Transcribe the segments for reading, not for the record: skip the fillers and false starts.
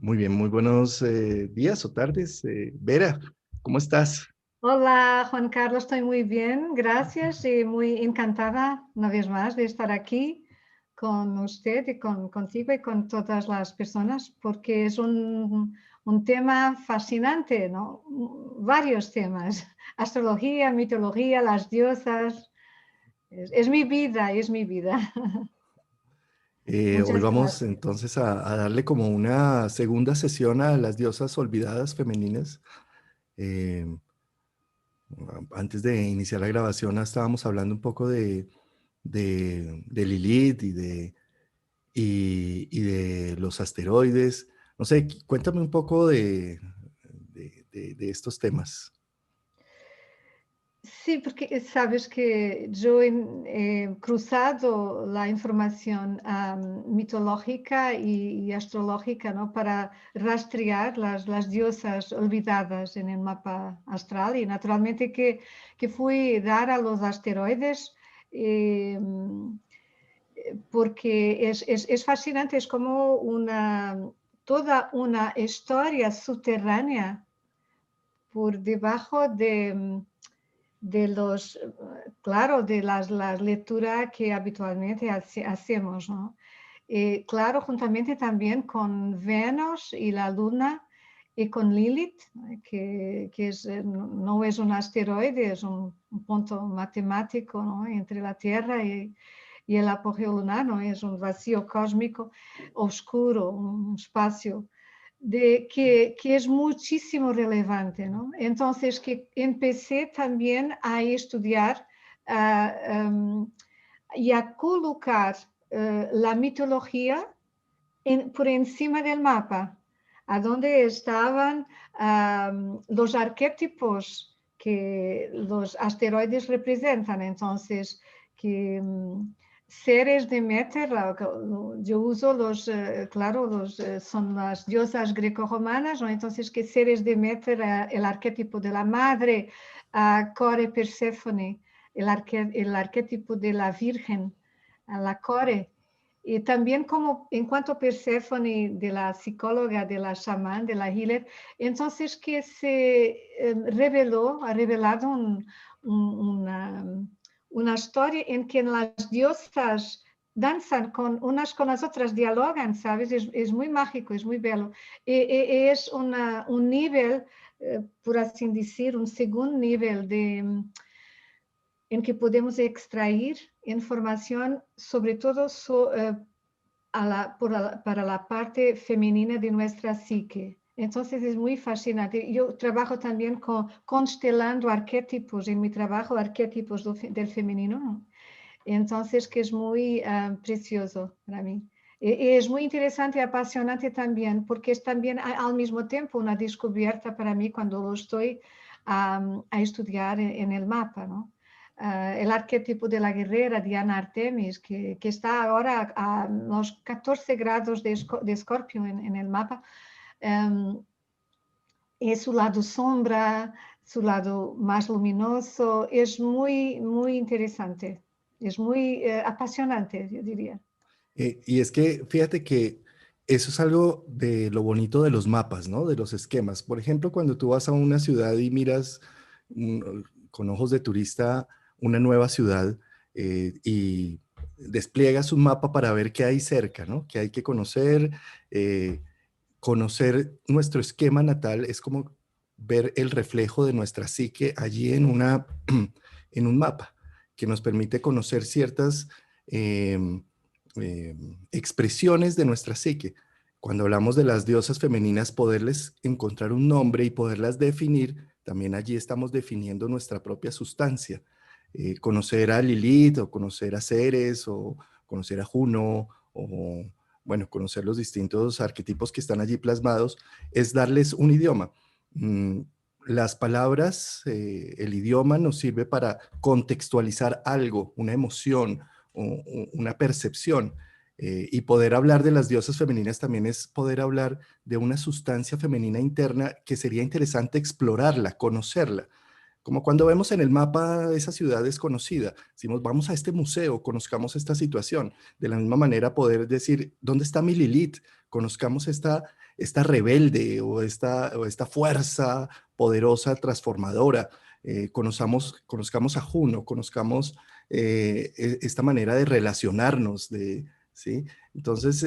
Muy bien, muy buenos días o tardes. Vera, ¿cómo estás? Hola, Juan Carlos, estoy muy bien, gracias y muy encantada una vez más de estar aquí con usted y contigo y con todas las personas, porque es un tema fascinante, ¿no? Varios temas, astrología, mitología, las diosas, es mi vida, es mi vida. Hoy Muchas vamos gracias. entonces a darle como una segunda sesión a las diosas olvidadas femeninas. Eh, Antes de iniciar la grabación estábamos hablando un poco de Lilith y de los asteroides. No sé, cuéntame un poco de estos temas. Sí, porque sabes que yo he cruzado la información mitológica y astrológica, ¿no? Para rastrear las diosas olvidadas en el mapa astral y naturalmente que fui dar a los asteroides eh, porque es fascinante, es como toda una historia subterránea por debajo de los, claro, de las lecturas que habitualmente hacemos, ¿no? Claro, juntamente también con Venus y la Luna y con Lilith, que no es un asteroide, es un punto matemático, ¿no? Entre la Tierra y el apogeo lunar, ¿no? Es un vacío cósmico oscuro, un espacio que es muchísimo relevante, ¿no? Entonces, que empecé también a estudiar y a colocar la mitología por encima del mapa, a donde estaban los arquetipos que los asteroides representan. Entonces, que seres de Demeter, yo uso claro, son las diosas greco-romanas, ¿no? Entonces, que seres de Demeter, el arquetipo de la madre, Core Perséfone, el arquetipo de la Virgen, la Core, y también como en cuanto a Perséfone, de la psicóloga, de la chamán, de la healer, entonces que se ha revelado una historia en que las diosas danzan unas con las otras, dialogan, ¿sabes? Es muy mágico, es muy bello. Es un nivel, por así decir, un segundo nivel en que podemos extraer información, sobre todo para la parte femenina de nuestra psique. Entonces es muy fascinante. Yo trabajo también constelando arquetipos en mi trabajo, arquetipos del femenino, ¿no? Entonces que es muy precioso para mí. Es muy interesante y apasionante también, porque es también al mismo tiempo una descubierta para mí cuando lo estoy a estudiar en el mapa, ¿no? El arquetipo de la guerrera, Diana Artemis, que está ahora a los 14 grados de Escorpio en el mapa, es su lado sombra, su lado más luminoso, es muy interesante, es muy apasionante, yo diría. Y es que fíjate que eso es algo de lo bonito de los mapas, ¿no? De los esquemas. Por ejemplo, cuando tú vas a una ciudad y miras con ojos de turista una nueva ciudad y despliegas un mapa para ver qué hay cerca, ¿no? Qué hay que conocer. Conocer nuestro esquema natal es como ver el reflejo de nuestra psique allí en un mapa que nos permite conocer ciertas em, expresiones de nuestra psique. Cuando hablamos de las diosas femeninas, poderles encontrar un nombre y poderlas definir, también allí estamos definiendo nuestra propia sustancia. Conocer a Lilith o conocer a Ceres o conocer a Juno o, bueno, conocer los distintos arquetipos que están allí plasmados, es darles un idioma. Las palabras, el idioma nos sirve para contextualizar algo, una emoción, una percepción. Y poder hablar de las diosas femeninas también es poder hablar de una sustancia femenina interna que sería interesante explorarla, conocerla. Como cuando vemos en el mapa esa ciudad desconocida, decimos, vamos a este museo, conozcamos esta situación. De la misma manera poder decir, ¿dónde está mi Lilith? Conozcamos esta rebelde o esta fuerza poderosa, transformadora. Conozcamos a Juno, conozcamos esta manera de relacionarnos, ¿sí? Entonces,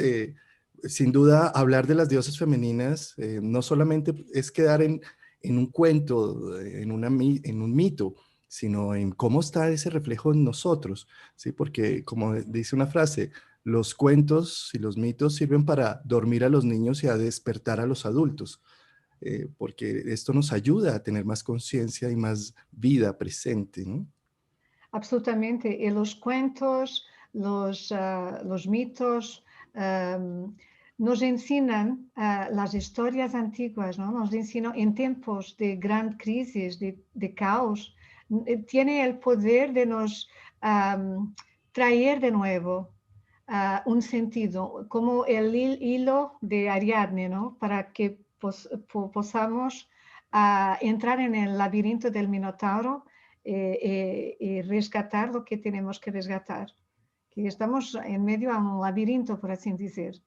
sin duda, hablar de las diosas femeninas no solamente es quedar en un cuento, en un mito, sino en cómo está ese reflejo en nosotros, ¿sí? Porque, como dice una frase, los cuentos y los mitos sirven para dormir a los niños y a despertar a los adultos, porque esto nos ayuda a tener más conciencia y más vida presente, ¿no? Absolutamente. Y los cuentos, los mitos, nos enseñan las historias antiguas, ¿no? Nos enseñan en tiempos de gran crisis, de caos, tiene el poder de nos traer de nuevo un sentido, como el hilo de Ariadne, ¿no? Para que podamos entrar en el laberinto del Minotauro y rescatar lo que tenemos que rescatar. Que estamos en medio de un laberinto, por así decir,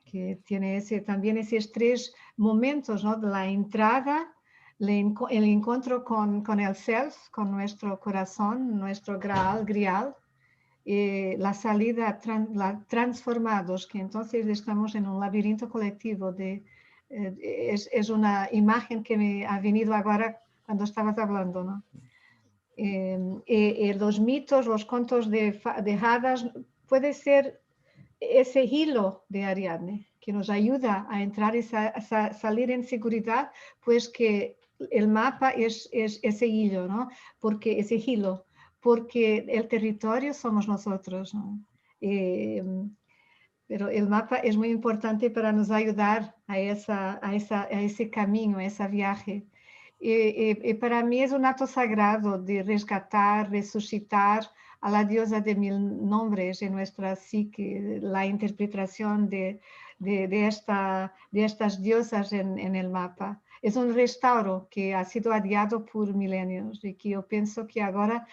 que tiene también esos tres momentos, ¿no? De la entrada, el encuentro con el self, con nuestro corazón, nuestro grial, la salida transformados, que entonces estamos en un laberinto colectivo. Es una imagen que me ha venido ahora cuando estabas hablando, ¿no? Los mitos, los cuentos de hadas, puede ser ese hilo de Ariadne que nos ayuda a entrar y salir en seguridad, pues que el mapa es ese hilo, ¿no? Porque ese hilo, porque el territorio somos nosotros, ¿no? Pero el mapa es muy importante para nos ayudar a ese camino, a ese viaje. Y para mí es un acto sagrado de rescatar, resucitar a la diosa de mil nombres en nuestra psique, la interpretación de estas diosas en el mapa. Es un restauro que ha sido adiado por milenios y que yo pienso que ahora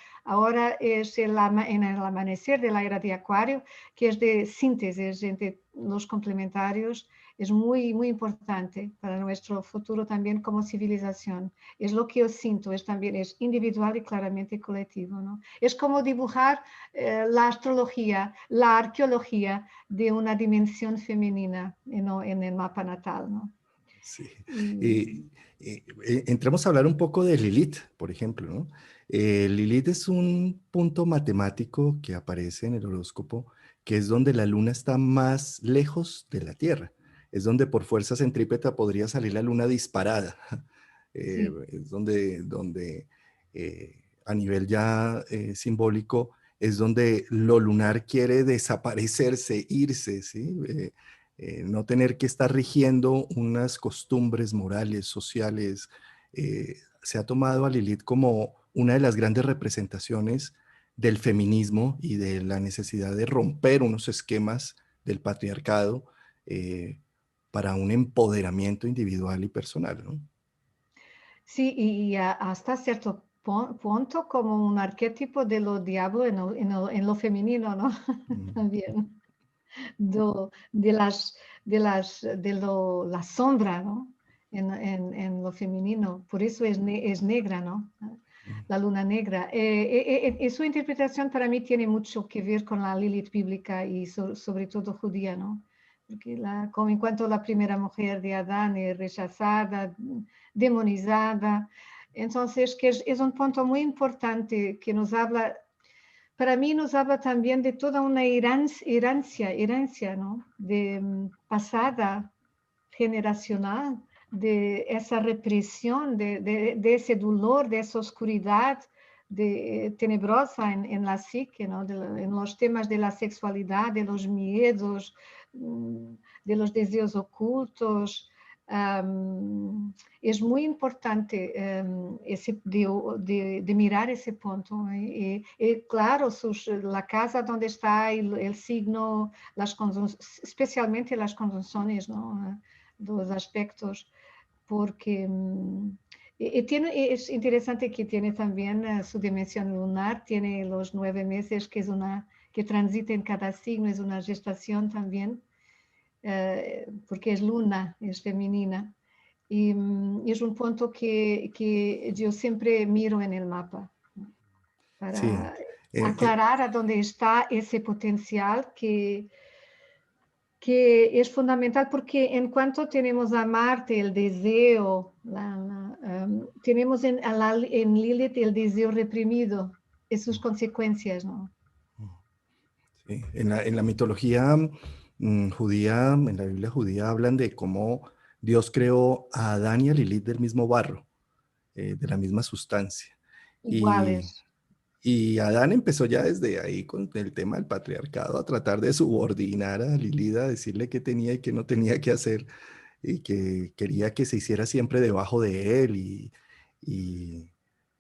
es en el amanecer de la era de Acuario, que es de síntesis entre los complementarios, es muy, muy importante para nuestro futuro también como civilización. Es lo que yo siento, también es individual y claramente colectivo, ¿no? Es como dibujar la astrología, la arqueología de una dimensión femenina en el mapa natal, ¿no? Sí. Y, Y, entremos a hablar un poco de Lilith, por ejemplo, ¿no? Lilith es un punto matemático que aparece en el horóscopo, que es donde la luna está más lejos de la Tierra. Es donde por fuerza centrípeta podría salir la luna disparada. sí. Es donde a nivel ya simbólico, es donde lo lunar quiere desaparecerse, irse, ¿sí? No tener que estar rigiendo unas costumbres morales, sociales. Se ha tomado a Lilith como una de las grandes representaciones del feminismo y de la necesidad de romper unos esquemas del patriarcado para un empoderamiento individual y personal, ¿no? Sí, y hasta cierto punto como un arquetipo de lo diablo en lo femenino, ¿no? Mm. También, la sombra, ¿no? En lo femenino, por eso es negra, ¿no? La luna negra. Su interpretación para mí tiene mucho que ver con la Lilith bíblica y sobre todo judía, ¿no? Porque como en cuanto a la primera mujer de Adán es rechazada, demonizada. Entonces, que es un punto muy importante que nos habla, para mí nos habla también de toda una herencia, ¿no? De pasada, generacional, de esa represión, de ese dolor, de esa oscuridad tenebrosa en la psique, ¿no? En los temas de la sexualidad, de los miedos, de los deseos ocultos. Es muy importante de mirar ese punto. Claro, la casa donde está el signo, especialmente las conjunciones, ¿no? Dos aspectos, porque Es interesante que tiene también su dimensión lunar, tiene los 9 meses, que es que transita en cada signo, es una gestación también, porque es luna, es femenina. Y es un punto que yo siempre miro en el mapa, ¿no? Sí, Para eh, eh, aclarar a dónde está ese potencial que es fundamental, porque en cuanto tenemos a Marte, el deseo, tenemos en Lilith el deseo reprimido y sus consecuencias, ¿no? sí, en la mitología judía, en la Biblia judía, hablan de cómo Dios creó a Adán y a Lilith del mismo barro, de la misma sustancia. Y, Iguales. y Adán empezó ya desde ahí con el tema del patriarcado a tratar de subordinar a Lilith, a decirle qué tenía y qué no tenía que hacer, y que quería que se hiciera siempre debajo de él. Y,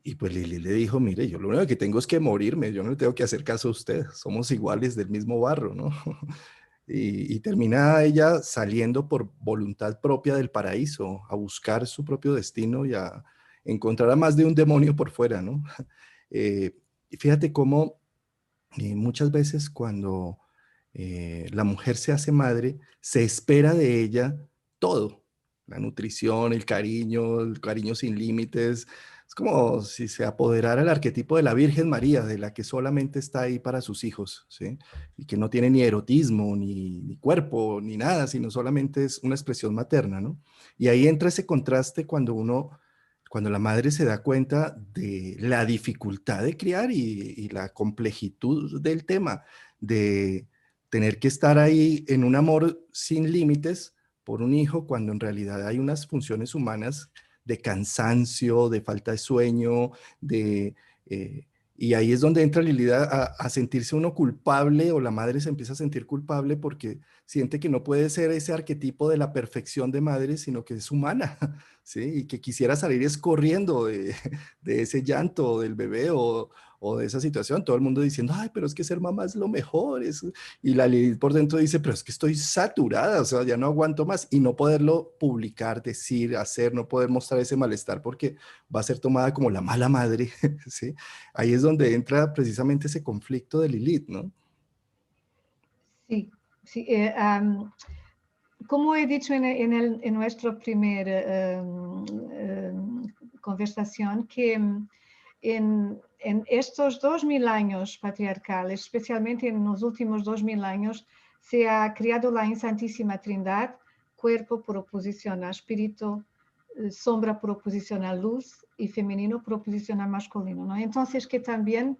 y pues Lilith le dijo, mire, yo lo único que tengo es que morirme, yo no le tengo que hacer caso a usted, somos iguales del mismo barro, ¿no? Y termina ella saliendo por voluntad propia del paraíso, a buscar su propio destino y a encontrar a más de un demonio por fuera, ¿no? Y fíjate cómo muchas veces cuando la mujer se hace madre, se espera de ella todo, la nutrición, el cariño sin límites. Es como si se apoderara el arquetipo de la Virgen María, de la que solamente está ahí para sus hijos, ¿sí? Y que no tiene ni erotismo, ni cuerpo, ni nada, sino solamente es una expresión materna, ¿no? Y ahí entra ese contraste cuando la madre se da cuenta de la dificultad de criar y la complejitud del tema, de tener que estar ahí en un amor sin límites por un hijo, cuando en realidad hay unas funciones humanas de cansancio, de falta de sueño, de... y ahí es donde entra Lilith a sentirse uno culpable, o la madre se empieza a sentir culpable porque siente que no puede ser ese arquetipo de la perfección de madre, sino que es humana, ¿sí? Y que quisiera salir es corriendo de ese llanto del bebé, o de esa situación, todo el mundo diciendo, ay, pero es que ser mamá es lo mejor, y la Lilith por dentro dice, pero es que estoy saturada, o sea, ya no aguanto más, y no poderlo publicar, decir, hacer, no poder mostrar ese malestar porque va a ser tomada como la mala madre, ¿sí? Ahí es donde entra precisamente ese conflicto de Lilith, ¿no? Sí, sí. Como he dicho en nuestra primera conversación, que en estos 2000 años patriarcales, especialmente en los últimos 2000 años, se ha creado la Santísima Trindad, cuerpo por oposición a espíritu, sombra por oposición a luz y femenino por oposición a masculino, ¿no? Entonces que también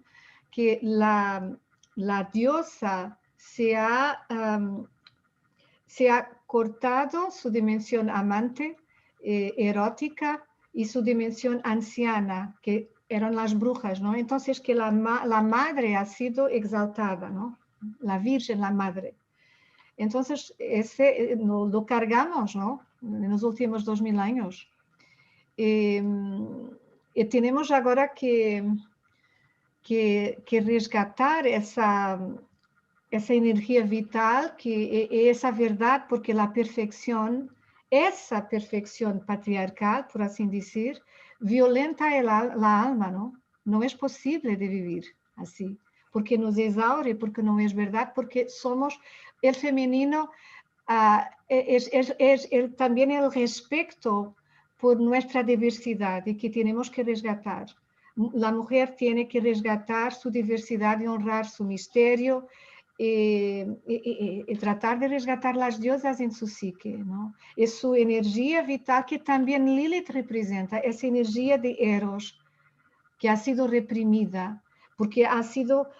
que la diosa se ha cortado su dimensión amante, erótica, y su dimensión anciana, que eran las brujas, ¿no? Entonces que la madre ha sido exaltada, ¿no? La Virgen, la madre. Entonces, ese lo cargamos, ¿no? En los últimos 2000 años. Y tenemos ahora que rescatar esa energía vital, esa verdad, porque esa perfección patriarcal, por así decir, violenta la alma, ¿no? No es posible de vivir así, porque nos exaure, porque no es verdad, porque somos el femenino, también el respeto por nuestra diversidad y que tenemos que resgatar. La mujer tiene que resgatar su diversidad y honrar su misterio, y tratar de resgatar las diosas en su psique, ¿no? Es su energía vital, que también Lilith representa, esa energía de Eros que ha sido reprimida, porque ha sido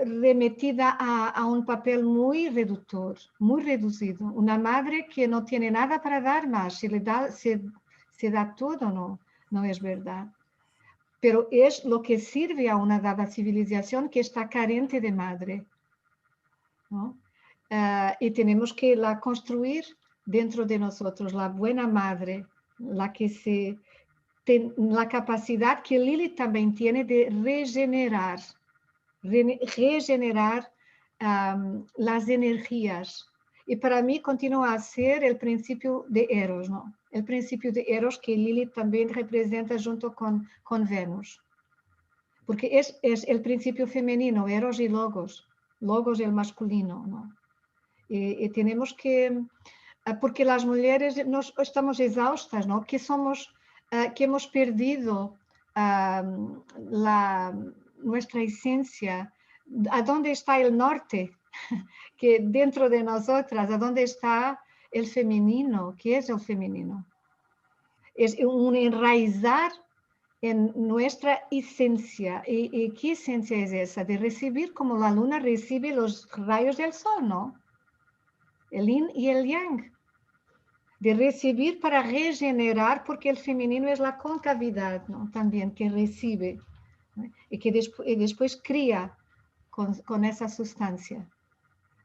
remetida a un papel muy reductor, muy reducido. Una madre que no tiene nada para dar más, se da todo, no es verdad. Pero es lo que sirve a una dada civilización que está carente de madre, ¿no? Y tenemos que la construir dentro de nosotros, la buena madre, la capacidad que Lilith también tiene de regenerar las energías Y para mí continúa a ser el principio de Eros, ¿no? El principio de Eros que Lilith también representa junto con Venus. Porque es el principio femenino, Eros y Logos. Logos el masculino, ¿no? Y tenemos que, porque las mujeres estamos exhaustas, ¿no? Que somos, que hemos perdido nuestra esencia. ¿A dónde está el norte? Que dentro de nosotras, ¿a dónde está el femenino? ¿Qué es el femenino? Es un enraizar en nuestra esencia. ¿Y qué esencia es esa? De recibir como la luna recibe los rayos del sol, ¿no? El yin y el yang. De recibir para regenerar, porque el femenino es la concavidad, ¿no? También que recibe, ¿no? Y que después cría con esa sustancia.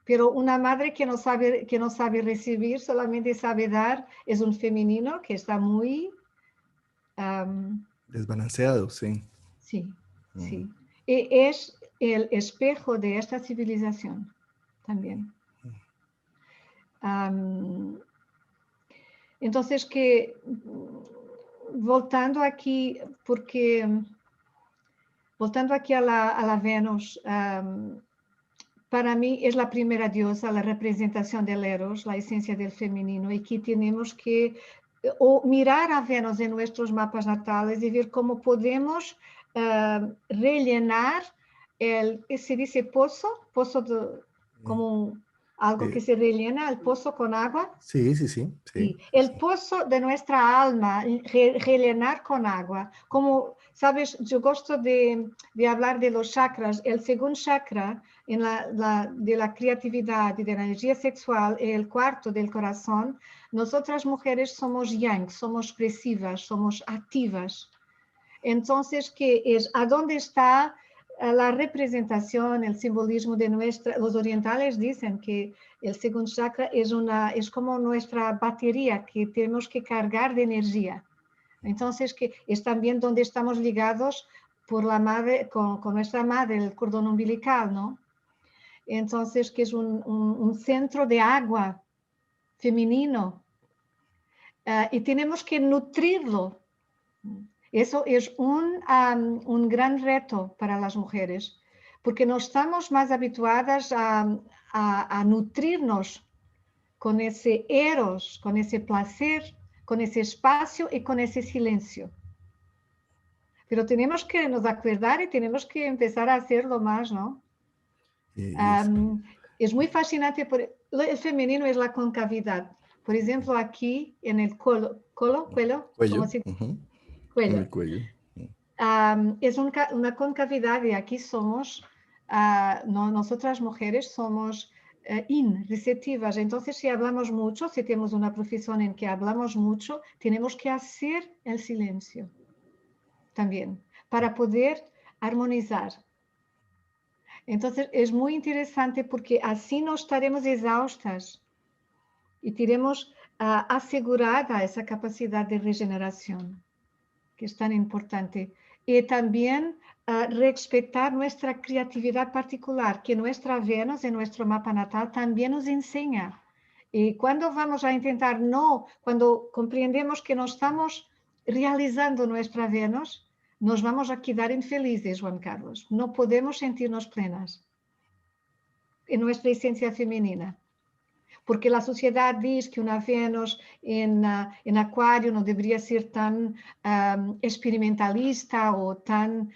Pero una madre que no sabe recibir, solamente sabe dar, es un femenino que está muy... Desbalanceado, sí. sí, sí. Y es el espejo de esta civilización también. Entonces, que voltando aquí, voltando aquí a la Venus, para mí es la primera diosa, la representación del Eros, la esencia del femenino, y que tenemos que mirar a Venus en nuestros mapas natales y ver cómo podemos rellenar se dice pozo como algo que se rellena, el pozo con agua. Sí, sí, sí. Sí, el pozo de nuestra alma, rellenar con agua. Como, sabes, yo gosto de hablar de los chakras. El segundo chakra de la creatividad y de la energía sexual, el cuarto del corazón. Nosotras mujeres somos yang, somos expresivas, somos activas. Entonces, ¿qué es? ¿A dónde está la representación, el simbolismo de los orientales dicen que el segundo chakra es como nuestra batería que tenemos que cargar de energía. Entonces, que es también donde estamos ligados por la madre, con nuestra madre, el cordón umbilical, ¿no? Entonces, que es un centro de agua femenino. Y tenemos que nutrirlo. Eso es un gran reto para las mujeres, porque no estamos más habituadas a nutrirnos con ese eros, con ese placer, con ese espacio y con ese silencio. Pero tenemos que nos acordar y tenemos que empezar a hacerlo más, ¿no? Es muy fascinante, el femenino es la concavidad. Por ejemplo, aquí en el cuello, Cuello. cuello. En el cuello. Es una concavidad y aquí somos, nosotras mujeres somos receptivas. Entonces, si hablamos mucho, si tenemos una profesión en que hablamos mucho, tenemos que hacer el silencio también para poder armonizar. Entonces, es muy interesante porque así no estaremos exhaustas y tenemos asegurada esa capacidad de regeneración, que es tan importante. Y también respetar nuestra creatividad particular, que nuestra Venus en nuestro mapa natal también nos enseña. Y cuando vamos a intentar, cuando comprendemos que no estamos realizando nuestra Venus, nos vamos a quedar infelices, Juan Carlos. No podemos sentirnos plenas en nuestra esencia femenina. Porque la sociedad dice que una Venus en Acuario no debería ser tan experimentalista o tan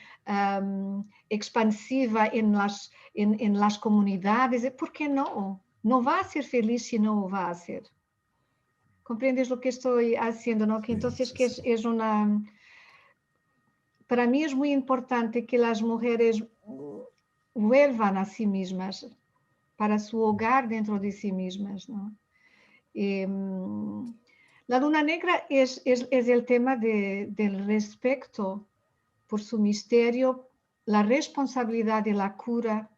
expansiva en las comunidades. ¿Por qué no? No va a ser feliz si no va a ser. ¿Comprendes lo que estoy haciendo? ¿No? Que entonces Sí, que sí. es una... Para mí es muy importante que las mujeres vuelvan a sí mismas, para su hogar dentro de sí mismas, ¿no? La luna negra es el tema del respeto por su misterio, la responsabilidad de la cura,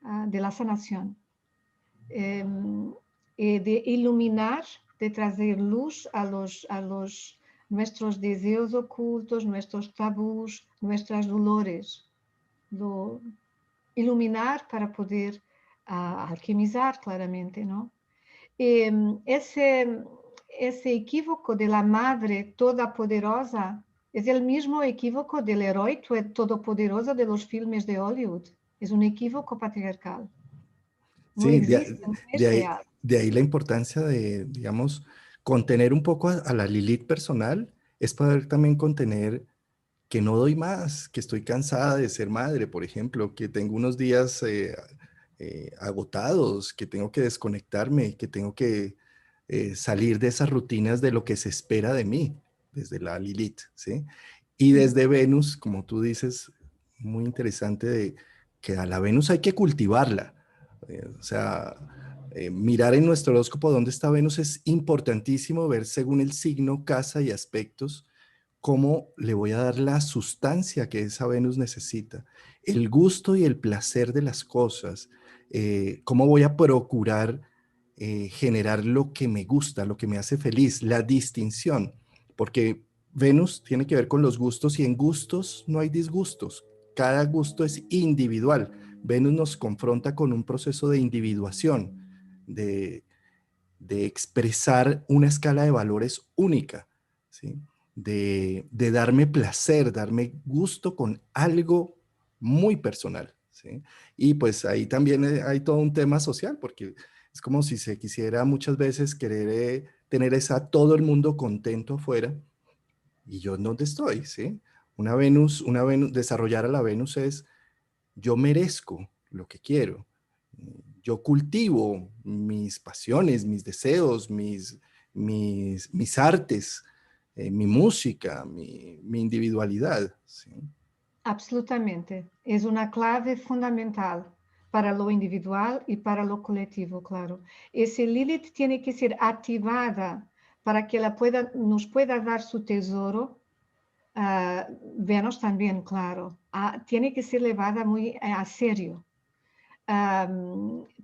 de la sanación, de iluminar, de traer luz a nuestros deseos ocultos, nuestros tabús, nuestros dolores. Iluminar para poder alquimizar claramente, ¿no? ese, ese equívoco de la madre todopoderosa es el mismo equívoco del héroe todopoderoso de los filmes de Hollywood. Es un equívoco patriarcal. No Sí, existe, no es real. de ahí la importancia de, digamos, contener un poco a la Lilith personal, es poder también contener que no doy más, que estoy cansada de ser madre, por ejemplo, que tengo unos días agotados, que tengo que desconectarme, que tengo que salir de esas rutinas de lo que se espera de mí, desde la Lilith, ¿sí? Y desde Venus, como tú dices, muy interesante de que a la Venus hay que cultivarla. O sea, mirar en nuestro horóscopo dónde está Venus es importantísimo, ver según el signo, casa y aspectos, cómo le voy a dar la sustancia que esa Venus necesita, el gusto y el placer de las cosas, cómo voy a procurar generar lo que me gusta, lo que me hace feliz, la distinción, porque Venus tiene que ver con los gustos y en gustos no hay disgustos, cada gusto es individual. Venus nos confronta con un proceso de individuación, de, de expresar una escala de valores única, ¿sí? De darme placer, darme gusto con algo muy personal, ¿sí? Y pues ahí también hay todo un tema social, porque es como si se quisiera muchas veces querer tener esa todo el mundo contento afuera, y yo dónde estoy, ¿sí? Una Venus, desarrollar a la Venus es yo merezco lo que quiero. Yo cultivo mis pasiones, mis deseos, mis artes, mi música, mi individualidad. ¿Sí? Absolutamente. Es una clave fundamental para lo individual y para lo colectivo, claro. Ese Lilith tiene que ser activada para que nos pueda dar su tesoro. Venus también, claro. Tiene que ser llevada muy a serio.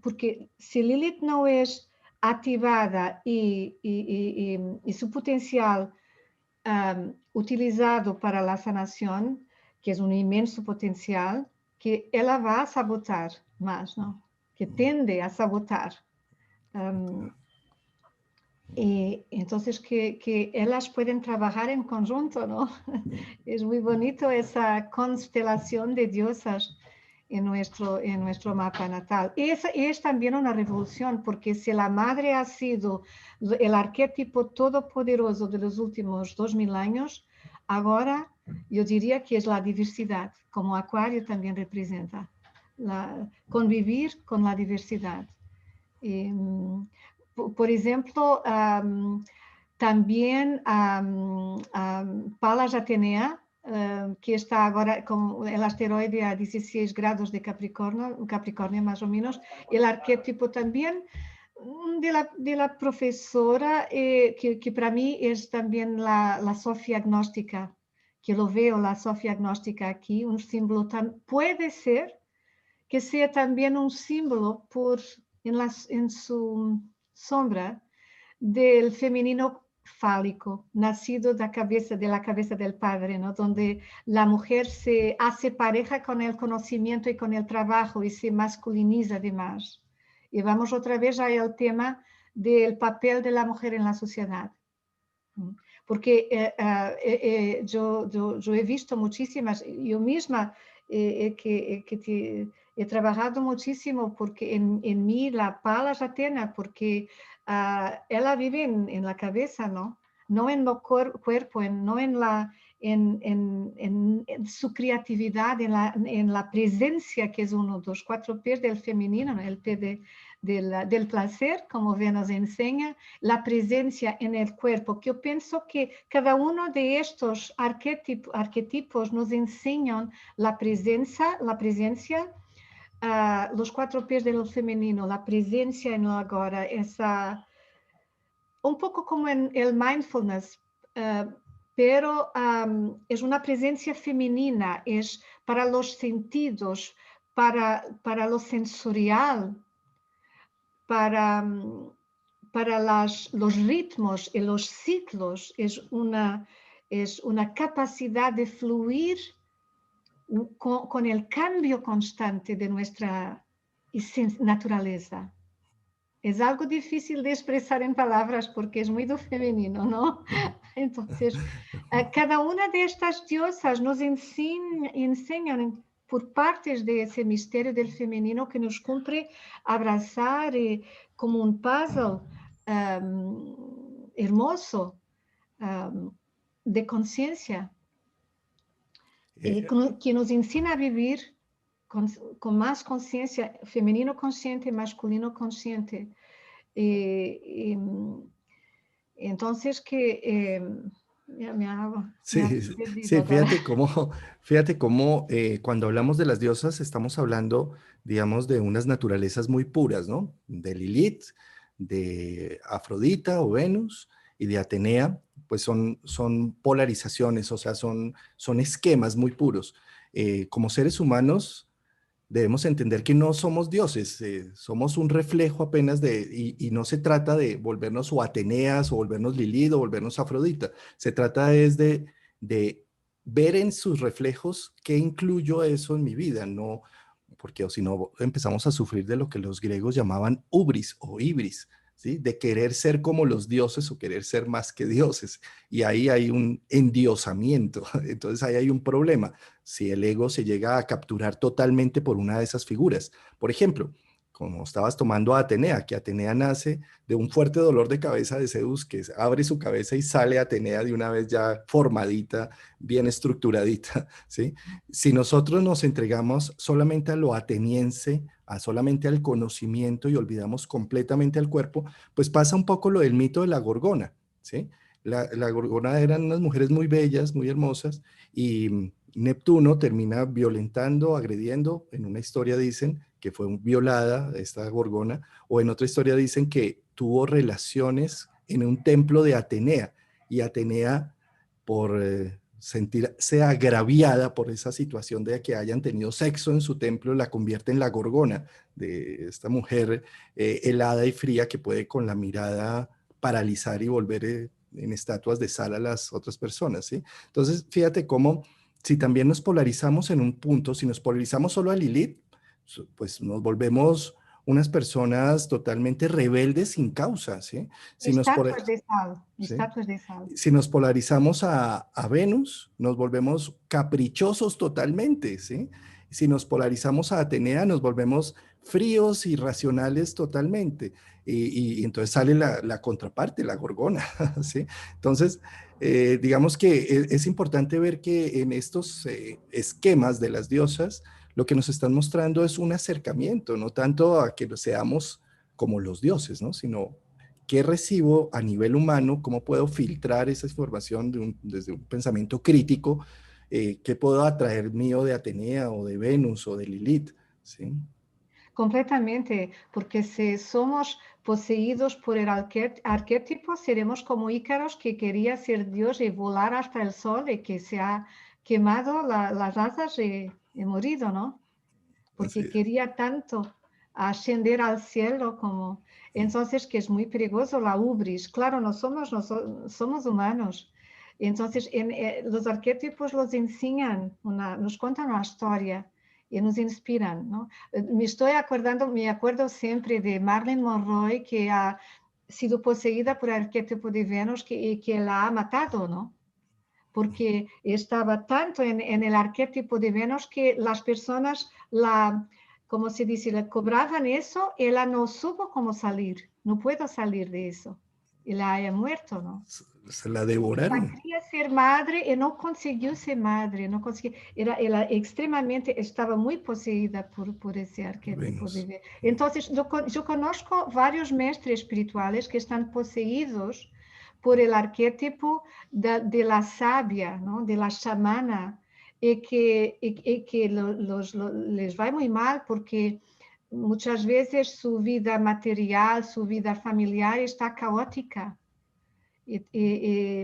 Porque si Lilith no es activada y su potencial utilizado para la sanación, que es un inmenso potencial, que ella va a sabotar más, ¿no? Que tiende a sabotar. Y entonces que ellas pueden trabajar en conjunto, ¿no? Es muy bonito esa constelación de diosas en nuestro mapa natal. Y es también una revolución, porque si la madre ha sido el arquetipo todopoderoso de los últimos 2000 años, ahora yo diría que es la diversidad, como Acuario también representa, convivir con la diversidad. Y, por ejemplo, también Palas Atenea, que está ahora con el asteroide a 16 grados de Capricornio más o menos, el arquetipo también de la profesora, que para mí es también la Sofía Gnóstica, que lo veo la Sofía Gnóstica aquí, un símbolo puede ser que sea también un símbolo en su sombra del femenino fálico, nacido de la cabeza del padre, ¿no? Donde la mujer se hace pareja con el conocimiento y con el trabajo y se masculiniza además. Y vamos otra vez al tema del papel de la mujer en la sociedad. Porque yo he visto muchísimas, yo misma he trabajado muchísimo porque en mí la Palas Athena, porque ella vive en la cabeza, ¿no? No en el cuerpo, no en su creatividad, en la presencia, que es uno de los 4 pies del femenino, el pie del placer, como Venus enseña, la presencia en el cuerpo, que yo pienso que cada uno de estos arquetipos nos enseñan la presencia, los 4 pies del femenino, la presencia en el agora, un poco como en el mindfulness, pero es una presencia femenina, es para los sentidos, para lo sensorial, para los ritmos y los ciclos, es una capacidad de fluir con el cambio constante de nuestra naturaleza. Es algo difícil de expresar en palabras porque es muy do femenino, ¿no? Entonces, cada una de estas diosas nos enseñan por partes de ese misterio del femenino que nos cumpre abrazar como un puzzle hermoso de conciencia Eh, que nos ensina a vivir con más conciencia, femenino consciente, masculino consciente. Entonces ya me ha Sí, perdido sí, ahora. fíjate cómo cuando hablamos de las diosas estamos hablando, digamos, de unas naturalezas muy puras, ¿no? De Lilith, de Afrodita o Venus y de Atenea, pues son polarizaciones, o sea, son esquemas muy puros. Como seres humanos debemos entender que no somos dioses, somos un reflejo apenas y no se trata de volvernos o Ateneas o volvernos Lilith o volvernos Afrodita, se trata es de ver en sus reflejos qué incluyo eso en mi vida, no, porque o si no empezamos a sufrir de lo que los griegos llamaban ubris o ibris, ¿sí? De querer ser como los dioses o querer ser más que dioses. Y ahí hay un endiosamiento, entonces ahí hay un problema si el ego se llega a capturar totalmente por una de esas figuras. Por ejemplo, como estabas tomando a Atenea, que Atenea nace de un fuerte dolor de cabeza de Zeus, que abre su cabeza y sale Atenea de una vez ya formadita, bien estructuradita, ¿sí? Si nosotros nos entregamos solamente a lo ateniense, a solamente al conocimiento y olvidamos completamente al cuerpo, pues pasa un poco lo del mito de la Gorgona, ¿sí? La Gorgona eran unas mujeres muy bellas, muy hermosas, y Neptuno termina violentando, agrediendo, en una historia dicen que fue violada esta Gorgona, o en otra historia dicen que tuvo relaciones en un templo de Atenea, y Atenea por sentirse agraviada por esa situación de que hayan tenido sexo en su templo, la convierte en la Gorgona, de esta mujer helada y fría que puede con la mirada paralizar y volver en estatuas de sal a las otras personas, ¿sí? Entonces, fíjate cómo si también nos polarizamos en un punto, si nos polarizamos solo a Lilith, pues nos volvemos unas personas totalmente rebeldes sin causa, ¿sí? Si nos, Estatuas de sal, ¿sí? estatuas de sal. Si nos polarizamos a Venus, nos volvemos caprichosos totalmente, ¿sí? Si nos polarizamos a Atenea, nos volvemos fríos y racionales totalmente. Y entonces sale la contraparte, la Gorgona, ¿sí? Entonces, digamos que es importante ver que en estos esquemas de las diosas, lo que nos están mostrando es un acercamiento, no tanto a que seamos como los dioses, ¿no? Sino ¿qué recibo a nivel humano? ¿Cómo puedo filtrar esa información desde un pensamiento crítico? ¿Qué puedo atraer mío de Atenea o de Venus o de Lilith? ¿Sí? Completamente, porque si somos poseídos por el arquetipo, seremos como Ícaros que quería ser Dios y volar hasta el sol y que se ha quemado las asas y morido, ¿no? Así Porque es. quería tanto ascender al cielo como... Entonces, que es muy peligroso la ubris. Claro, somos humanos. Entonces, los arquetipos los enseñan, nos cuentan una historia y nos inspiran, ¿no? Me acuerdo siempre de Marilyn Monroe, que ha sido poseída por el arquetipo de Venus y que la ha matado, ¿no? Porque estaba tanto en el arquetipo de Venus que las personas como se dice, le cobraban eso y ella no supo cómo salir, no puedo salir de eso. Y la haya muerto, ¿no? Se la Ella devoraron. quería ser madre y no consiguió ser madre, no consiguió, ella extremadamente estaba muy poseída por ese arquetipo de Venus. Venus. Entonces, yo conozco varios maestros espirituales que están poseídos por el arquetipo de la sabia, ¿no? De la chamana, y que les va muy mal porque muchas veces su vida material, su vida familiar está caótica y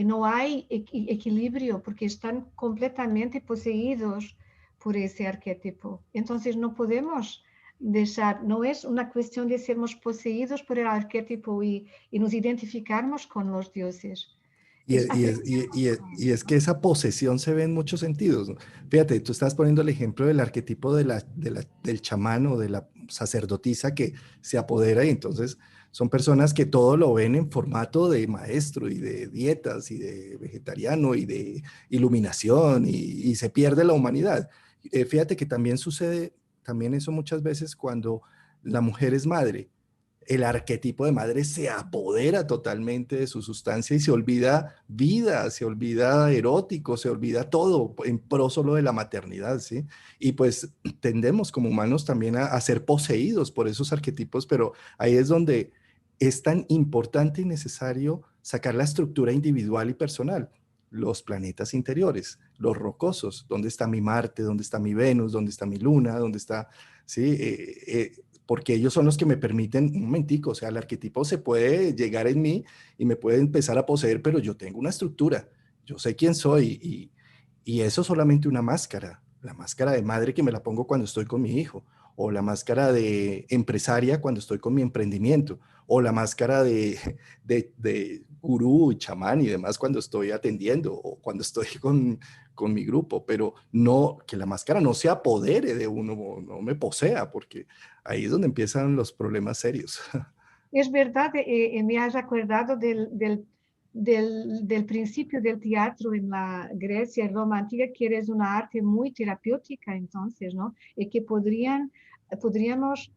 no hay equilibrio porque están completamente poseídos por ese arquetipo. Entonces no podemos dejar, no es una cuestión de sermos poseídos por el arquetipo y nos identificarmos con los dioses. Y es que esa posesión se ve en muchos sentidos, ¿no? Fíjate, tú estás poniendo el ejemplo del arquetipo del chamán o de la sacerdotisa que se apodera y entonces son personas que todo lo ven en formato de maestro y de dietas y de vegetariano y de iluminación y se pierde la humanidad. Fíjate que también sucede, también eso muchas veces cuando la mujer es madre, el arquetipo de madre se apodera totalmente de su sustancia y se olvida vida, se olvida erótico, se olvida todo en pro solo de la maternidad, ¿sí? Y pues tendemos como humanos también a ser poseídos por esos arquetipos, pero ahí es donde es tan importante y necesario sacar la estructura individual y personal. Los planetas interiores, los rocosos, ¿dónde está mi Marte? ¿Dónde está mi Venus? ¿Dónde está mi Luna? ¿Dónde está, sí? Porque ellos son los que me permiten, un momentico, o sea, el arquetipo se puede llegar en mí y me puede empezar a poseer, pero yo tengo una estructura, yo sé quién soy y eso es solamente una máscara, la máscara de madre que me la pongo cuando estoy con mi hijo, o la máscara de empresaria cuando estoy con mi emprendimiento, o la máscara de gurú, chamán y demás cuando estoy atendiendo, o cuando estoy con mi grupo, pero no, que la máscara no se apodere de uno, no me posea, porque ahí es donde empiezan los problemas serios. Es verdad, me has acordado del principio del teatro en la Grecia y Roma antigua, que es una arte muy terapéutica entonces, ¿no? Y que podríamos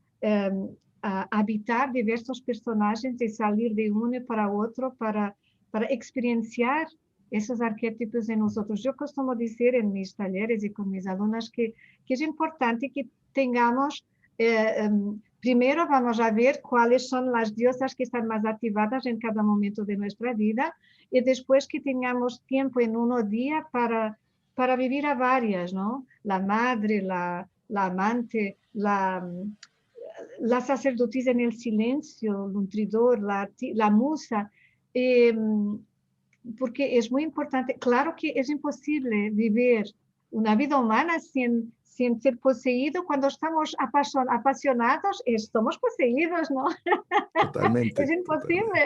habitar diversos personajes y salir de uno para otro para experienciar esos arquetipos en nosotros. Yo costumo decir en mis talleres y con mis alumnas que es importante que tengamos primero vamos a ver cuáles son las diosas que están más activadas en cada momento de nuestra vida y después que tengamos tiempo en un día para vivir a varias, ¿no? La madre, la amante, la sacerdotisa en el silencio, el nutridor, la musa. Eh, porque es muy importante, claro que es imposible vivir una vida humana sin ser poseído. Cuando estamos apasionados, estamos poseídos, ¿no? Es Totalmente, totalmente. imposible.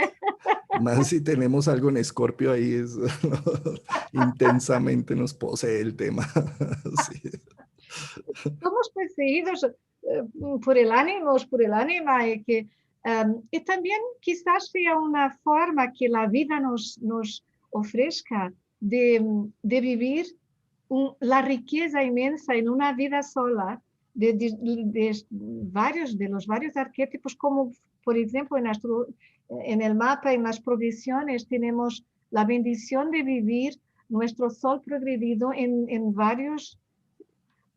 Más si tenemos algo en Escorpio ahí es intensamente nos posee el tema. Sí. Somos poseídos por el ánimo, por el ánima, y también quizás sea una forma que la vida nos ofrezca de vivir la riqueza inmensa en una vida sola de los varios arquetipos, como por ejemplo en el mapa, en las progresiones, tenemos la bendición de vivir nuestro sol progredido en varios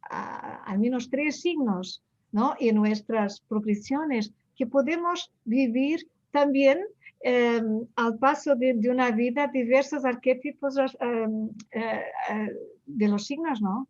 al menos 3 signos, ¿no? Y nuestras progresiones, que podemos vivir también al paso de una vida diversos arquetipos de los signos, ¿no?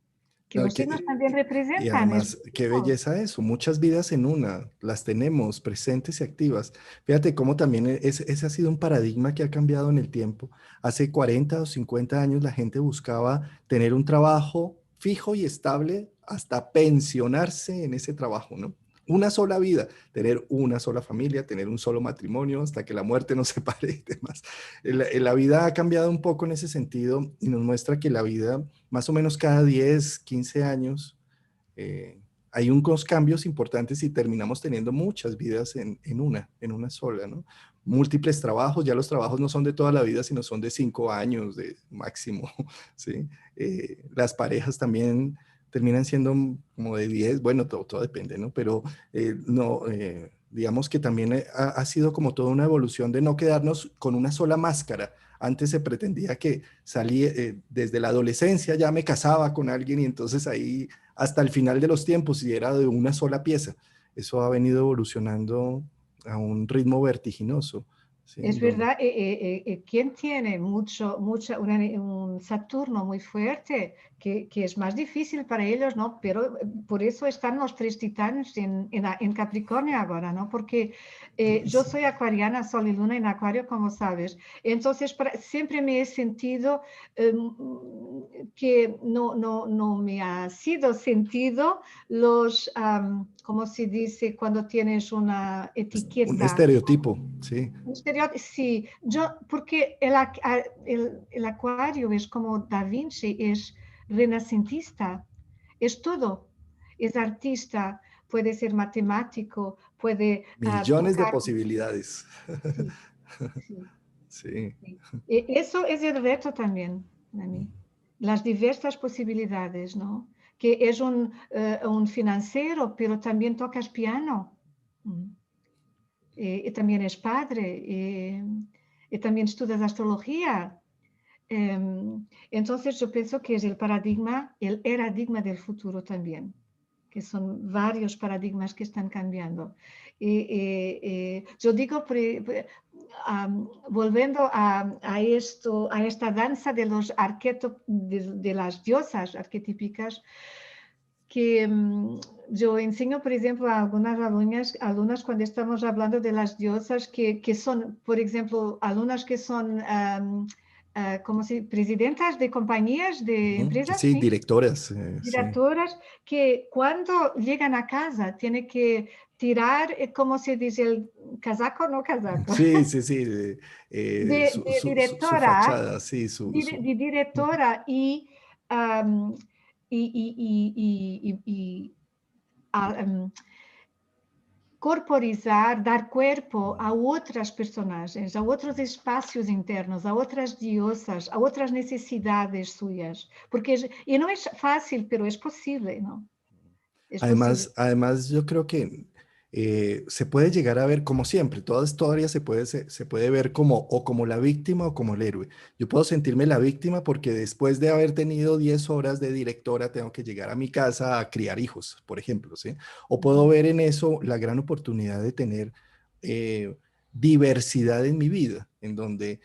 Que Claro los signos también y representan. además, qué belleza eso, muchas vidas en una, las tenemos presentes y activas. Fíjate cómo también ese ha sido un paradigma que ha cambiado en el tiempo. Hace 40 o 50 años la gente buscaba tener un trabajo fijo y estable hasta pensionarse en ese trabajo, ¿no? Una sola vida, tener una sola familia, tener un solo matrimonio hasta que la muerte nos separe y demás. La vida ha cambiado un poco en ese sentido y nos muestra que la vida más o menos cada 10, 15 años, hay unos cambios importantes y terminamos teniendo muchas vidas en una sola, ¿no? Múltiples trabajos, ya los trabajos no son de toda la vida, sino son de 5 años de máximo, ¿sí? Las parejas también terminan siendo como de 10, bueno, todo depende, ¿no? Pero no, digamos que también ha sido como toda una evolución de no quedarnos con una sola máscara. Antes se pretendía que salí desde la adolescencia, ya me casaba con alguien y entonces ahí hasta el final de los tiempos y era de una sola pieza. Eso ha venido evolucionando a un ritmo vertiginoso. ¿Sí? Es verdad, quien tiene un Saturno muy fuerte, que es más difícil para ellos, ¿no? Pero por eso están los 3 titanes en Capricornio ahora, ¿no? Porque yo soy acuariana, Sol y Luna en Acuario, como sabes. Entonces, siempre me he sentido que no me ha sido sentido ¿cómo se dice? Cuando tienes una Un etiqueta. estereotipo, sí. Un sí, porque el Acuario es como Da Vinci, es renacentista, es todo, es artista, puede ser matemático, puede Millones de tocar. posibilidades. Sí, sí, Sí. sí. Eso es el reto también para mí, las diversas posibilidades, ¿no? Que es un financiero, pero también tocas piano. Mm. Y también es padre, y también estudias astrología. Entonces yo pienso que es el paradigma del futuro también, que son varios paradigmas que están cambiando. Yo digo, volviendo a esto, a esta danza de los arquetipos, de las diosas arquetípicas, que yo enseño, por ejemplo, a algunas alumnas cuando estamos hablando de las diosas que son, por ejemplo, alumnas que son como si presidentas de compañías, de Ujú. empresas, Sí, ¿sí? directoras, sí. Directoras, que cuando llegan a casa tienen que tirar, como se dice, el casaco, no casaco, Sí, sí, sí. de Su directora, fachada, sí, de directora um, y corporizar, dar cuerpo a outras personagens, a outros espaços internos, a outras diosas, a outras necessidades suyas. Porque, e não é fácil, pero é possível, não? É possível. Además, yo creo que se puede llegar a ver, como siempre, toda historia se puede ver como o como la víctima o como el héroe. Yo puedo sentirme la víctima porque después de haber tenido 10 horas de directora, tengo que llegar a mi casa a criar hijos, por ejemplo, ¿sí? O puedo ver en eso la gran oportunidad de tener eh, diversidad en mi vida, en donde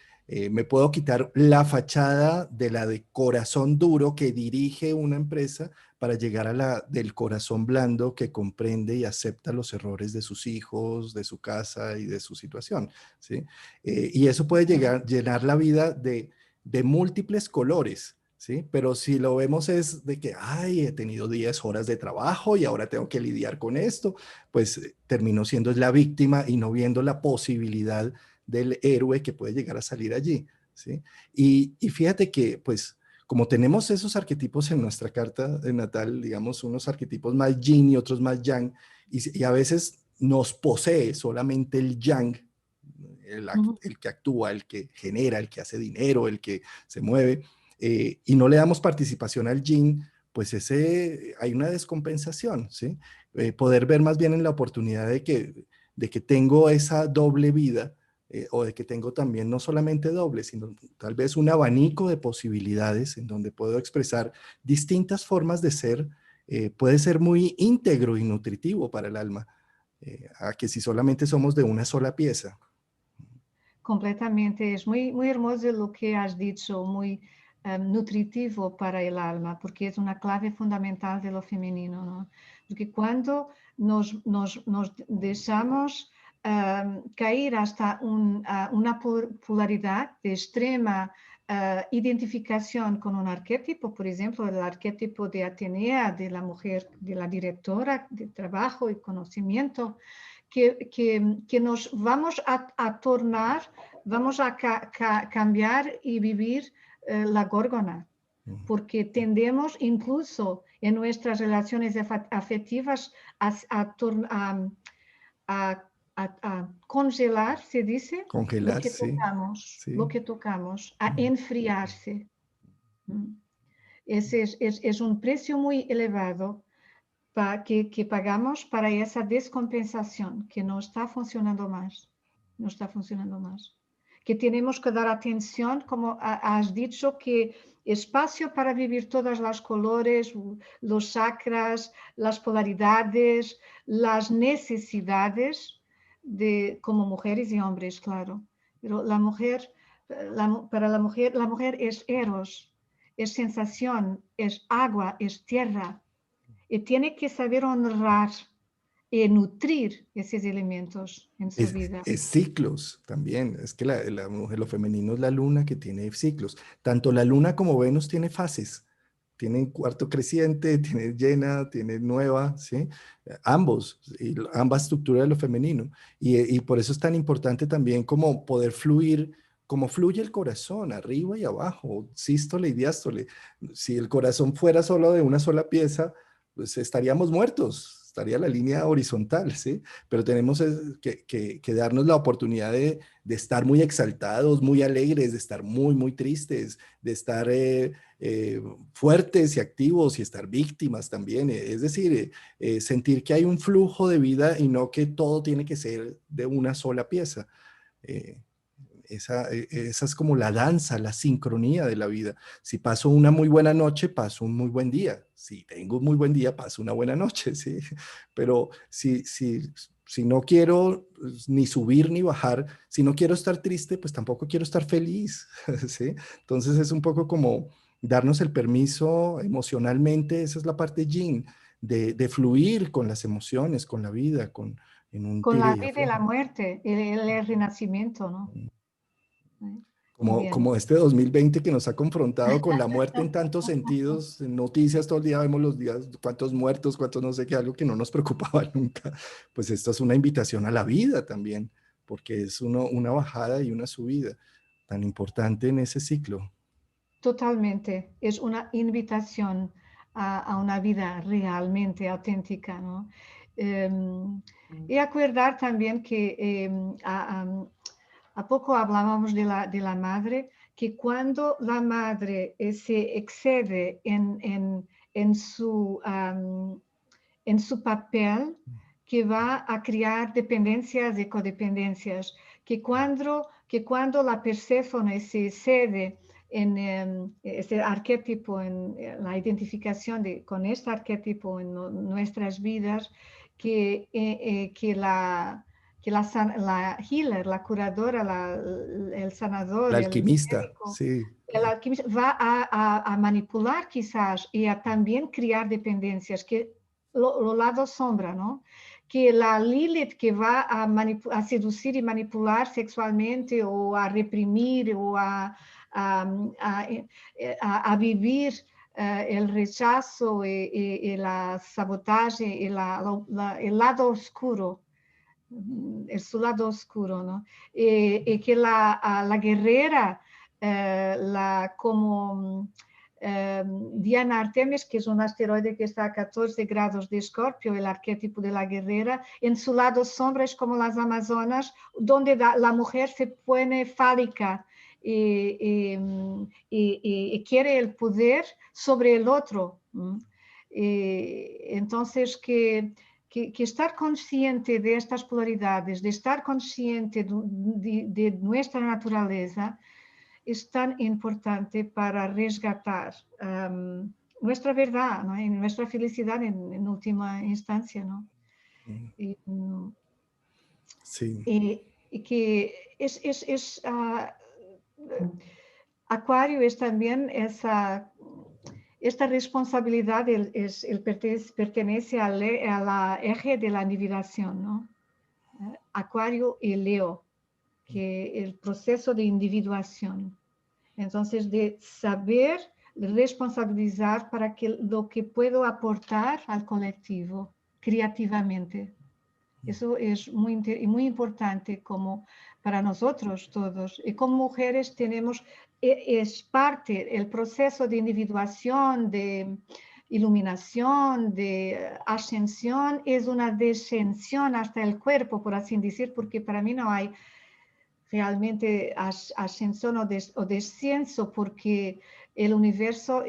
me puedo quitar la fachada de la de corazón duro que dirige una empresa para llegar a la del corazón blando que comprende y acepta los errores de sus hijos, de su casa y de su situación, ¿sí? Y eso puede llenar la vida de múltiples colores, ¿sí? Pero si lo vemos es de que, ay, he tenido 10 horas de trabajo y ahora tengo que lidiar con esto, pues termino siendo la víctima y no viendo la posibilidad del héroe que puede llegar a salir allí, ¿sí? Y fíjate que, pues, como tenemos esos arquetipos en nuestra carta de natal, digamos, unos arquetipos más yin y otros más yang, y a veces nos posee solamente el yang, el que actúa, el que genera, el que hace dinero, el que se mueve, y no le damos participación al yin, pues hay una descompensación, ¿sí? Poder ver más bien en la oportunidad de que tengo esa doble vida, o de que tengo también no solamente doble, sino tal vez un abanico de posibilidades en donde puedo expresar distintas formas de ser, puede ser muy íntegro y nutritivo para el alma, a que si solamente somos de una sola pieza. Completamente, es muy hermoso lo que has dicho, muy nutritivo para el alma, porque es una clave fundamental de lo femenino, ¿no? Porque cuando nos dejamos caer hasta una polaridad de extrema identificación con un arquetipo, por ejemplo, el arquetipo de Atenea, de la mujer, de la directora de trabajo y conocimiento, que nos vamos a tornar, vamos a cambiar y vivir la górgona, porque tendemos incluso en nuestras relaciones afectivas a, a congelar, se dice, Congelar, sí, lo sí. que tocamos, a enfriarse. Ese es un precio muy elevado que pagamos para esa descompensación que no está funcionando más, no está funcionando más. Que tenemos que dar atención, como has dicho, que espacio para vivir todas las colores, los chakras, las polaridades, las necesidades como mujeres y hombres, claro. Pero la mujer, para la mujer es eros, es sensación, es agua, es tierra, y tiene que saber honrar y nutrir esos elementos en su vida. Es ciclos también, es que la mujer, lo femenino es la luna que tiene ciclos. Tanto la luna como Venus tiene fases, tiene cuarto creciente, tiene llena, tiene nueva, ¿sí? Ambos, y ambas estructuras de lo femenino. Y por eso es tan importante también como poder fluir, como fluye el corazón, arriba y abajo, sístole y diástole. Si el corazón fuera solo de una sola pieza, pues estaríamos muertos, estaría la línea horizontal, ¿sí? Pero tenemos que darnos la oportunidad de estar muy exaltados, muy alegres, de estar muy, muy tristes, de estar fuertes y activos y estar víctimas también. Es decir, sentir que hay un flujo de vida y no que todo tiene que ser de una sola pieza. Eh, esa es como la danza, la sincronía de la vida. Si paso una muy buena noche, paso un muy buen día. Si tengo un muy buen día, paso una buena noche, ¿sí? Pero si no quiero pues, ni subir ni bajar, si no quiero estar triste, pues tampoco quiero estar feliz, ¿sí? Entonces es un poco como darnos el permiso emocionalmente, esa es la parte yin, de fluir con las emociones, con la vida, en un Con tire la y vida y la afloje. muerte, el renacimiento, ¿no? Muy bien. Como este 2020 que nos ha confrontado con la muerte en tantos sentidos, en noticias todo el día vemos los días, cuántos muertos, cuántos no sé qué, algo que no nos preocupaba nunca. Pues esto es una invitación a la vida también, porque es una bajada y una subida tan importante en ese ciclo. Totalmente. Es una invitación a una vida realmente auténtica, ¿no? Y acordar también que a poco hablábamos de la madre, que cuando la madre se excede en su papel, que va a crear dependencias y codependencias, que cuando la Perséfone se excede en este arquetipo, en la identificación con este arquetipo en nuestras vidas, que la healer, la curadora, el El sanador, el alquimista, médico, sí, el alquimista va a manipular quizás y a también crear dependencias, que lo lado sombra, ¿no? Que la Lilith que va a seducir y manipular sexualmente o a reprimir o a, a vivir el rechazo y la sabotaje y el lado oscuro, su lado oscuro, ¿no? Y que la guerrera, como Diana Artemis, que es un asteroide que está a 14 grados de Escorpio, el arquetipo de la guerrera, en su lado sombra es como las Amazonas, donde la mujer se pone fálica y quiere el poder sobre el otro. Entonces, que estar consciente de estas polaridades, de estar consciente de nuestra naturaleza, es tan importante para resgatar nuestra verdad, ¿no? Y nuestra felicidad en última instancia, ¿no? Y, sí, y que Acuario es también esta responsabilidad pertenece a la eje de la individuación, ¿no? Acuario y Leo, que el proceso de individuación. Entonces, de saber responsabilizar para que lo que puedo aportar al colectivo creativamente. Eso es muy importante como para nosotros todos. Y como mujeres tenemos, es parte, el proceso de individuación, de iluminación, de ascensión, es una descensión hasta el cuerpo, por así decir, porque para mí no hay realmente ascensión o descenso, porque el universo,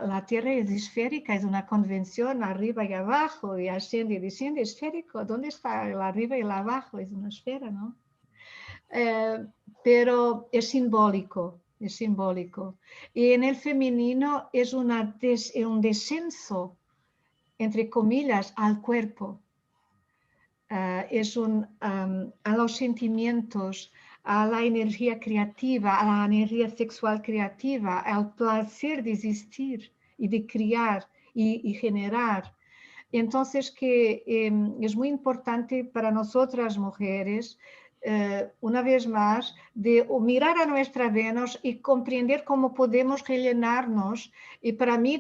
la Tierra es esférica, es una convención arriba y abajo, y asciende y desciende esférico. ¿Dónde está el arriba y el abajo? Es una esfera, ¿no? Pero es simbólico, es simbólico. Y en el femenino es un descenso, entre comillas, al cuerpo. A los sentimientos, a la energía creativa, a la energía sexual creativa, al placer de existir y de criar y generar. Entonces, que es muy importante para nosotras mujeres una vez más, de mirar a nuestra Venus y comprender cómo podemos rellenarnos. Y para mí,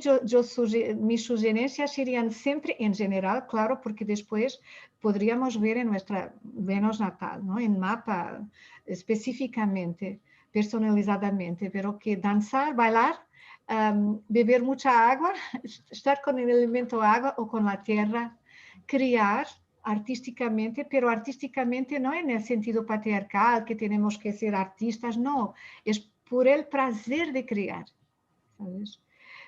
mis sugerencias serían siempre en general, claro, porque después podríamos ver en nuestra Venus natal, ¿no? En mapa específicamente, personalizadamente, pero que danzar, bailar, beber mucha agua, estar con el elemento agua o con la tierra, criar artísticamente, pero artísticamente no en el sentido patriarcal, que tenemos que ser artistas, no, es por el placer de crear, ¿sabes?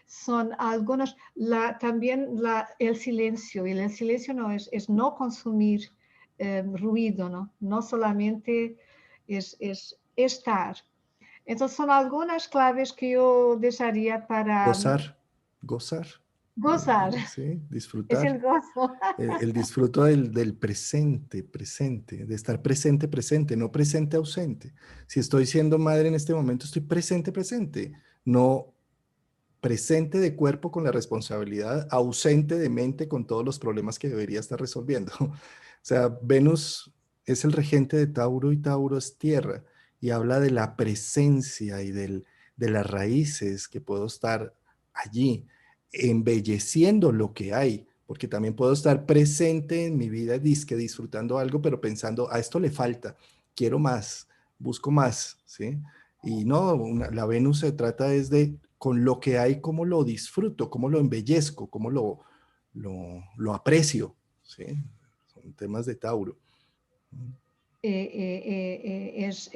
Son algunos, también el silencio, y el silencio no es no consumir ruido, ¿no? No solamente es estar. Entonces son algunas claves que yo desearía para Gozar, gozar, gozar, sí, es disfrutar. el gozo. El disfruto del presente, presente, de estar presente, presente, no presente ausente. Si estoy siendo madre en este momento, estoy presente, presente, no presente de cuerpo con la responsabilidad, ausente de mente con todos los problemas que debería estar resolviendo. O sea, Venus es el regente de Tauro y Tauro es tierra y habla de la presencia y de las raíces que puedo estar allí, embelleciendo lo que hay, porque también puedo estar presente en mi vida, disque disfrutando algo, pero pensando, a esto le falta, quiero más, busco más, ¿sí? Y no, la Venus se trata es de con lo que hay, cómo lo disfruto, cómo lo embellezco, cómo lo aprecio, ¿sí? Son temas de Tauro. Es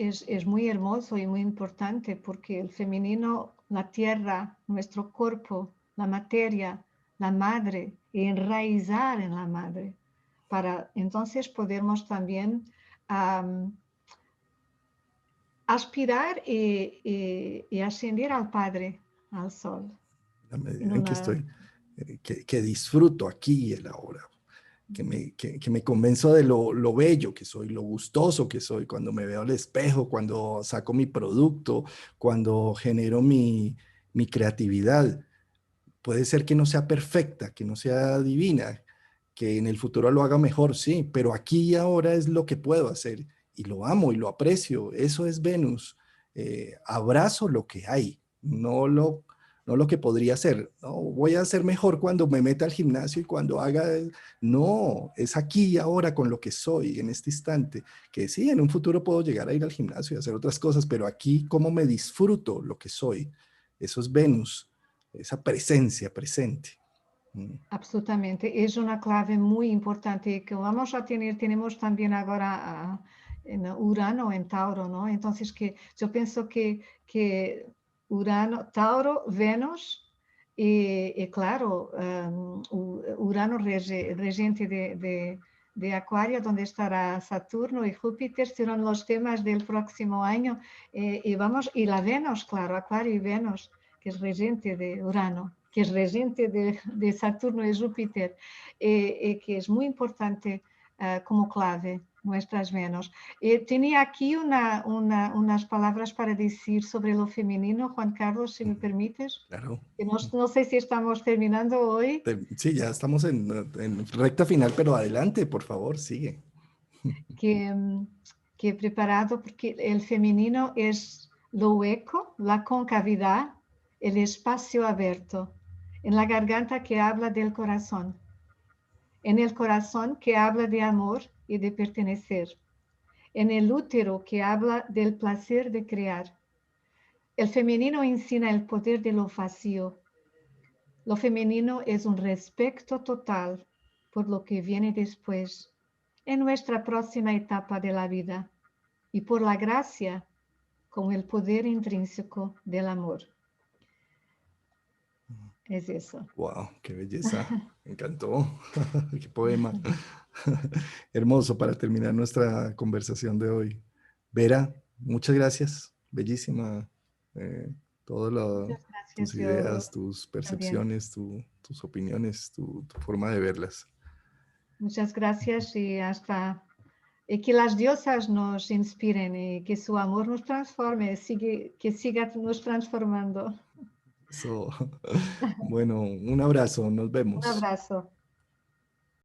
muy hermoso y muy importante porque el femenino, la tierra, nuestro cuerpo, la materia, la madre, y enraizar en la madre, para entonces podermos también aspirar y ascender al Padre, al Sol. La medida En en que una, estoy, que disfruto aquí y el ahora, que me convenzo de lo bello que soy, lo gustoso que soy cuando me veo al espejo, cuando saco mi producto, cuando genero mi creatividad. Puede ser que no sea perfecta, que no sea divina, que en el futuro lo haga mejor, sí, pero aquí y ahora es lo que puedo hacer y lo amo y lo aprecio. Eso es Venus. Abrazo lo que hay, no lo que podría ser. No, voy a ser mejor cuando me meta al gimnasio y cuando haga... No, es aquí y ahora con lo que soy en este instante. Que sí, en un futuro puedo llegar a ir al gimnasio y hacer otras cosas, pero aquí cómo me disfruto lo que soy. Eso es Venus, esa presencia presente. absolutamente, es una clave muy importante que vamos a tener, tenemos también ahora en Urano, en Tauro, ¿no? Entonces, que yo pienso que Urano, Tauro, Venus y claro, Urano regente de Acuario, donde estará Saturno y Júpiter, serán los temas del próximo año. Y la Venus, claro, Acuario y Venus, que es regente de Urano, que es regente de Saturno y Júpiter, que es muy importante como clave nuestras Venus. Tenía aquí unas palabras para decir sobre lo femenino, Juan Carlos, si me permites. Claro. Que no sé si estamos terminando hoy. Sí, ya estamos en recta final, pero adelante, por favor, sigue. que, que he preparado porque el femenino es lo hueco, la concavidad, el espacio abierto, en la garganta que habla del corazón, en el corazón que habla de amor y de pertenecer, en el útero que habla del placer de crear. El femenino enseña el poder de lo vacío. Lo femenino es un respeto total por lo que viene después, en nuestra próxima etapa de la vida, y por la gracia con el poder intrínseco del amor. Es eso. Wow, qué belleza. Me encantó. Qué poema. Hermoso para terminar nuestra conversación de hoy. Vera, muchas gracias. Bellísima. Todas Muchas tus gracias, yo ideas, tus también. percepciones, tus opiniones, tu forma de verlas. Muchas gracias y hasta y que las diosas nos inspiren y que su amor nos transforme, que siga nos transformando. Eso. Bueno, un abrazo, nos Un vemos. abrazo.